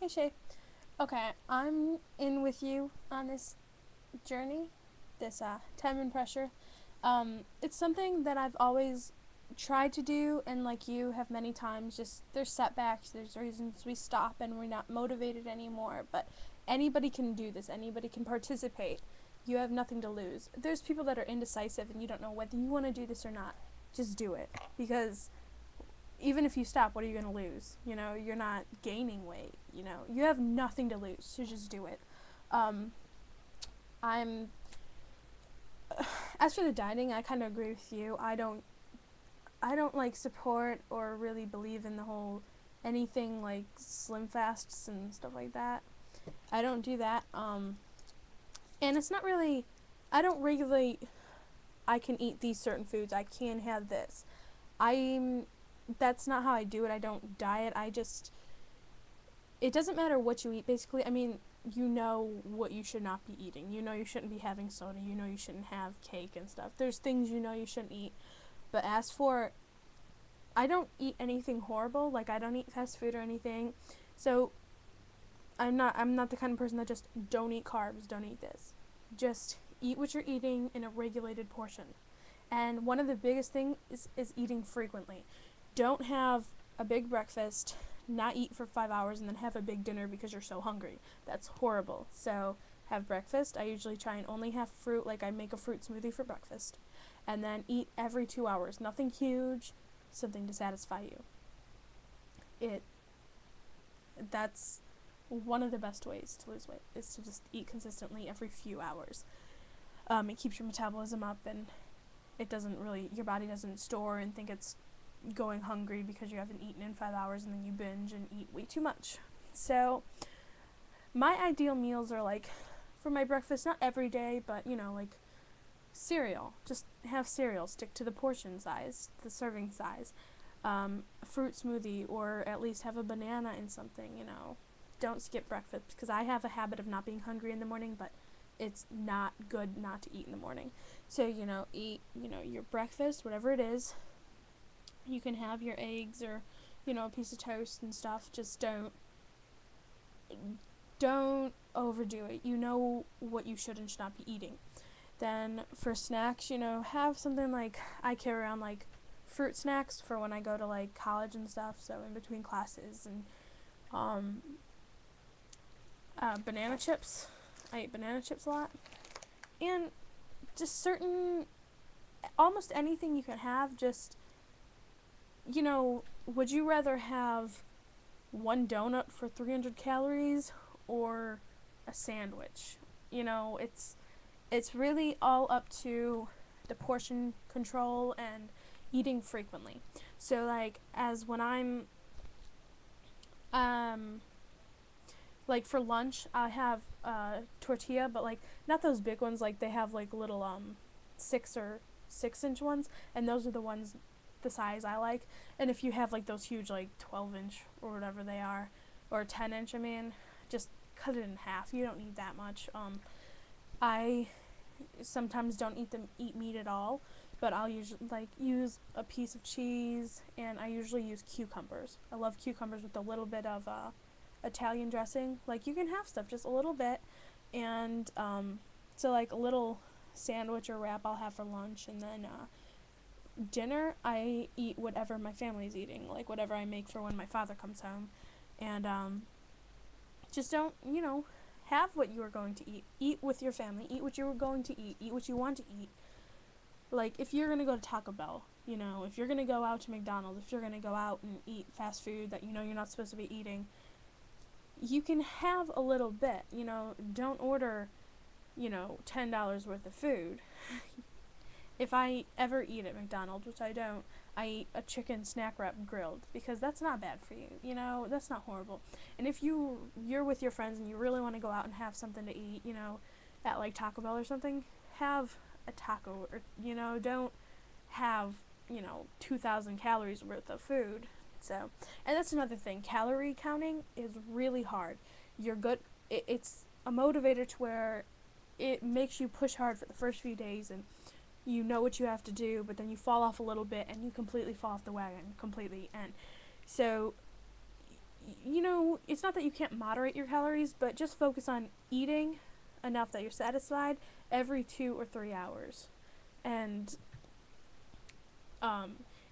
Hey Shay. Okay, I'm in with you on this journey, this time and pressure. It's something that I've always tried to do, and like you have many times, just there's setbacks, there's reasons we stop and we're not motivated anymore. But anybody can do this, anybody can participate. You have nothing to lose. There's people that are indecisive and you don't know whether you want to do this or not. Just do it, because even if you stop, what are you going to lose? You know, you're not gaining weight. You know, you have nothing to lose, so just do it. Um, I'm as for the dieting, I kind of agree with you. I don't like support or really believe in the whole anything like slim fasts and stuff like that. I don't do that. And it's not really. I don't regulate. I can eat these certain foods. I can have this. I'm. That's not how I do it. I don't diet. I just. It doesn't matter what you eat. Basically, I mean, you know what you should not be eating. You know you shouldn't be having soda. You know you shouldn't have cake and stuff. There's things you know you shouldn't eat. But as for, I don't eat anything horrible. Like, I don't eat fast food or anything. So I'm not the kind of person that just don't eat carbs, don't eat this. Just eat what you're eating in a regulated portion. And one of the biggest things is eating frequently. Don't have a big breakfast, not eat for 5 hours, and then have a big dinner because you're so hungry. That's horrible. So have breakfast. I usually try and only have fruit, like I make a fruit smoothie for breakfast. And then eat every 2 hours. Nothing huge, something to satisfy you. It that's one of the best ways to lose weight is to just eat consistently every few hours. It keeps your metabolism up, and it doesn't really, your body doesn't store and think it's going hungry because you haven't eaten in 5 hours, and then you binge and eat way too much. So my ideal meals are like, for my breakfast, not every day, but like cereal. Just have cereal. Stick to the portion size, the serving size. A fruit smoothie, or at least have a banana in something. Don't skip breakfast, because I have a habit of not being hungry in the morning, but it's not good not to eat in the morning. So, eat, your breakfast, whatever it is. You can have your eggs or, a piece of toast and stuff. Just don't overdo it. You know what you should and should not be eating. Then for snacks, have something like, I carry around like fruit snacks for when I go to like college and stuff, so in between classes. And banana chips. I eat banana chips a lot. And just almost anything you can have. Just, would you rather have one donut for 300 calories or a sandwich? It's really all up to the portion control and eating frequently. So like, as when I'm like for lunch, I have tortilla, but like not those big ones. Like they have like little 6 inch ones, and those are the ones the size I like. And if you have like those huge like 12 inch or whatever they are, or 10 inch, I mean, just cut it in half. You don't need that much. I sometimes don't eat meat at all, but I'll usually like use a piece of cheese, and I usually use cucumbers. I love cucumbers with a little bit of Italian dressing. Like, you can have stuff just a little bit, and so like a little sandwich or wrap I'll have for lunch, and then dinner I eat whatever my family's eating, like whatever I make for when my father comes home. And just don't, have what you are going to eat. Eat with your family. Eat what you are going to eat. Eat what you want to eat. Like, if you're going to go to Taco Bell, if you're going to go out to McDonald's, if you're going to go out and eat fast food that you're not supposed to be eating, you can have a little bit. Don't order, $10 worth of food. If I ever eat at McDonald's, which I don't, I eat a chicken snack wrap grilled, because that's not bad for you. That's not horrible. And if you're with your friends and you really want to go out and have something to eat, at like Taco Bell or something, have a taco, or don't have 2,000 calories worth of food. So, and that's another thing. Calorie counting is really hard. You're good. It's a motivator to where it makes you push hard for the first few days, and you know what you have to do, but then you fall off a little bit and you completely fall off the wagon completely. And so, it's not that you can't moderate your calories, but just focus on eating enough that you're satisfied every 2 or 3 hours. And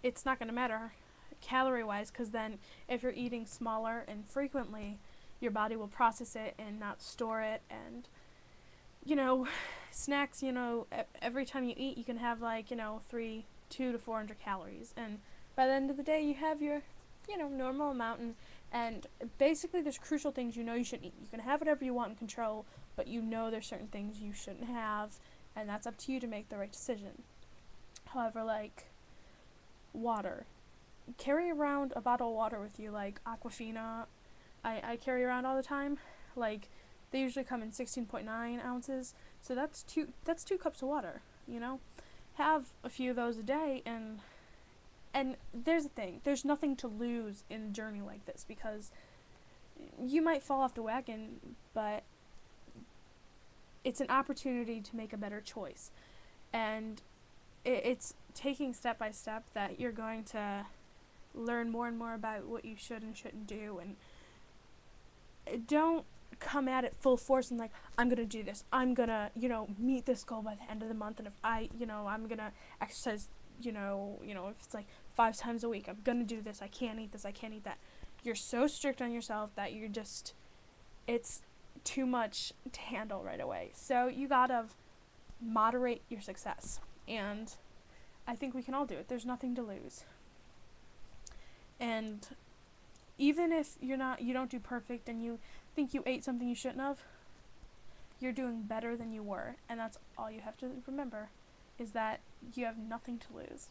it's not going to matter calorie wise, because then if you're eating smaller and frequently, your body will process it and not store it. And snacks, every time you eat, you can have like 200 to 400 calories, and by the end of the day, you have your normal amount. And basically, there's crucial things you shouldn't eat. You can have whatever you want and control, but there's certain things you shouldn't have, and that's up to you to make the right decision. However, like water, carry around a bottle of water with you, like Aquafina. I carry around all the time. Like, they usually come in 16.9 ounces, so that's two cups of water. Have a few of those a day. And there's the thing, there's nothing to lose in a journey like this, because you might fall off the wagon, but it's an opportunity to make a better choice. And it's taking step by step that you're going to learn more and more about what you should and shouldn't do. And don't come at it full force and like, I'm gonna do this, I'm gonna meet this goal by the end of the month, and if I'm gonna exercise, if it's like 5 times a week, I'm gonna do this, I can't eat this, I can't eat that. You're so strict on yourself that it's too much to handle right away. So you gotta moderate your success, and I think we can all do it. There's nothing to lose. And even if you don't do perfect and you think you ate something you shouldn't have, you're doing better than you were, and that's all you have to remember, is that you have nothing to lose.